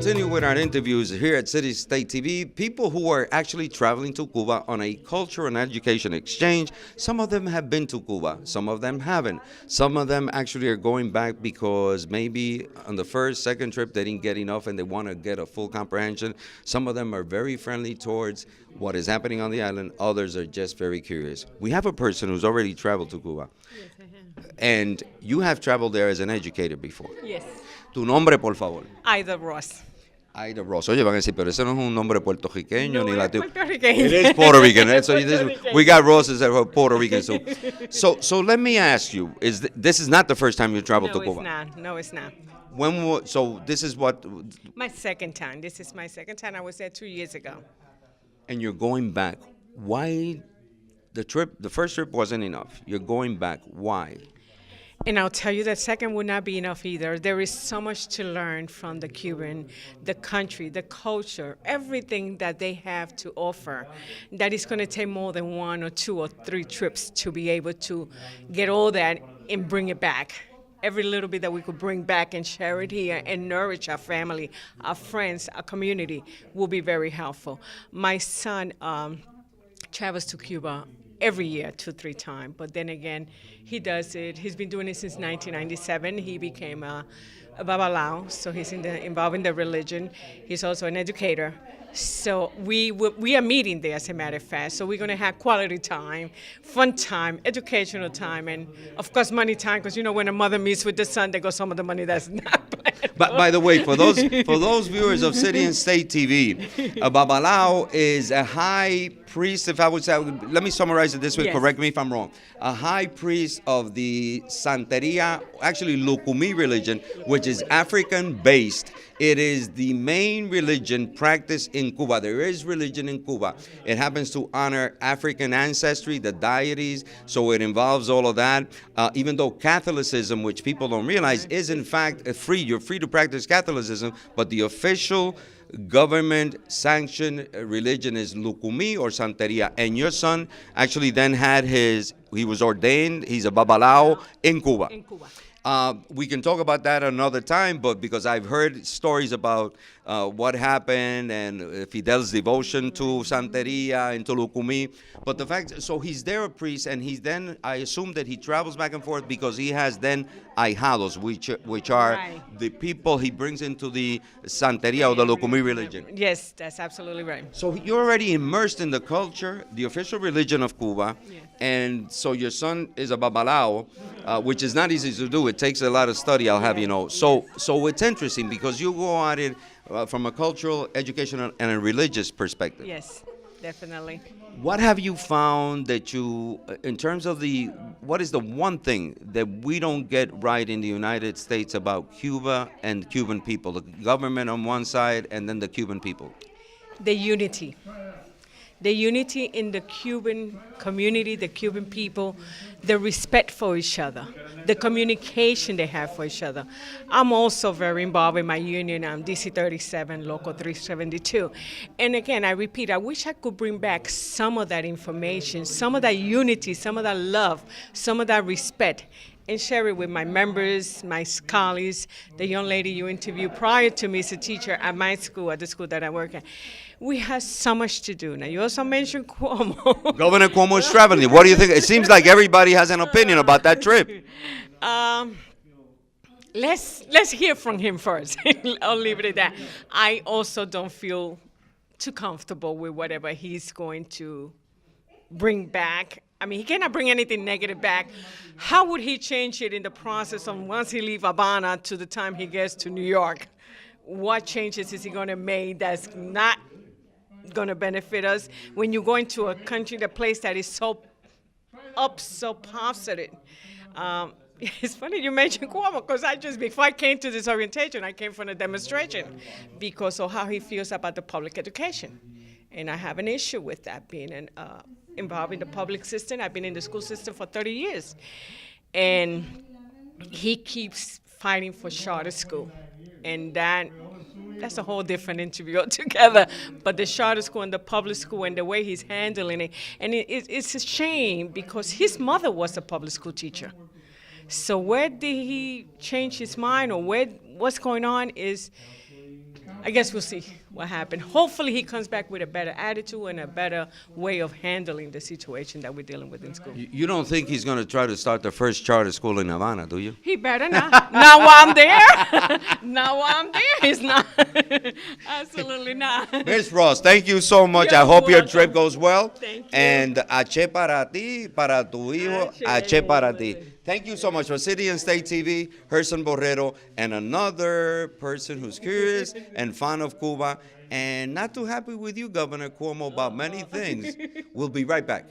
continue with our interviews here at City State TV. People who are actually traveling to Cuba on a culture and education exchange. Some of them have been to Cuba, some of them haven't. Some of them actually are going back because maybe on the first, second trip they didn't get enough and they want to get a full comprehension. Some of them are very friendly towards what is happening on the island. Others are just very curious. We have a person who's already traveled to Cuba. Yes, I have. And you have traveled there as an educator before. Yes. Tu nombre, por favor. Aida Ross. Aida Ross. Oye, van a decir, pero ese no es un nombre puertorriqueño ni es latino. puertorriqueño. It is Puerto Rican. So Puertorriqueño. we got Rosses that are Puerto Rican. So let me ask you: this is not the first time you traveled to Cuba? No, it's not. So this is what? My second time. This is my second time. I was there 2 years ago. And you're going back. Why? The first trip wasn't enough. You're going back. Why? And I'll tell you that second would not be enough either. There is so much to learn from the Cuban, the country, the culture, everything that they have to offer, that it's going to take more than 1 or 2 or 3 trips to be able to get all that and bring it back. Every little bit that we could bring back and share it here and nourish our family, our friends, our community will be very helpful. My son travels to Cuba every year, 2-3 times. But then again, he does it. He's been doing it since 1997. He became a babalao, so he's involved in the religion. He's also an educator. So we are meeting there, as a matter of fact. So we're going to have quality time, fun time, educational time, and of course money time. Because when a mother meets with the son, they go some of the money that's not planned. But by the way, for those viewers of City and State TV, a babalao is a high priest. If I would say, let me summarize it this way. Yes. Correct me if I'm wrong. A high priest of the Santeria, actually Lukumi religion, which is African-based. It is the main religion practiced in Cuba. There is religion in Cuba. It happens to honor African ancestry, the deities, so it involves all of that. Even though Catholicism, which people don't realize, is in fact free. You're free to practice Catholicism, but the official government-sanctioned religion is Lukumi or Santeria. And your son actually then he was ordained, he's a babalao in Cuba. In Cuba. We can talk about that another time, but because I've heard stories about what happened and Fidel's devotion to Santeria and to Lukumi. But the fact, so he's there a priest, and I assume that he travels back and forth because he has then ahijados, which are Right. the people he brings into the Santeria or the Lukumi religion. Yes, that's absolutely right. So you're already immersed in the culture, the official religion of Cuba, Yeah. and so your son is a babalao, which is not easy to do. It takes a lot of study, I'll have you know. So it's interesting because you go at it from a cultural, educational, and a religious perspective. Yes, definitely. What have you found that in terms of what is the one thing that we don't get right in the United States about Cuba and Cuban people, the government on one side and then the Cuban people? The unity. The unity in the Cuban community, the Cuban people, the respect for each other, the communication they have for each other. I'm also very involved in my union. I'm DC 37, Local 372. And again, I repeat, I wish I could bring back some of that information, some of that unity, some of that love, some of that respect, and share it with my members, my colleagues, the young lady you interviewed prior to me as a teacher at my school, at the school that I work at. We have so much to do. Now, you also mentioned Cuomo. Governor Cuomo is traveling. What do you think? It seems like everybody has an opinion about that trip. Let's hear from him first. I'll leave it at that. I also don't feel too comfortable with whatever he's going to bring back. I mean, he cannot bring anything negative back. How would he change it in the process of once he leaves Habana to the time he gets to New York? What changes is he going to make that's not going to benefit us when you go into a country, the place that is so positive? It's funny you mentioned Cuomo because before I came to this orientation, I came from a demonstration because of how he feels about the public education. And I have an issue with that, being involved in the public system. I've been in the school system for 30 years. And he keeps fighting for charter school. And that's a whole different interview altogether. But the charter school and the public school and the way he's handling it, and it's a shame because his mother was a public school teacher. So where did he change his mind, or what's going on is I guess we'll see what happens. Hopefully, he comes back with a better attitude and a better way of handling the situation that we're dealing with in school. You don't think he's going to try to start the first charter school in Havana, do you? He better not. Not while I'm there. Not while I'm there. He's not. Absolutely not. Miss Ross, thank you so much. You're I hope your welcome. trip goes well. Thank you. And H para ti, para tu hijo, H para ti. Thank you so much for City and State TV, Gerson Borrero, and another person who's curious and fond of Cuba and not too happy with you, Governor Cuomo, about many things. We'll be right back.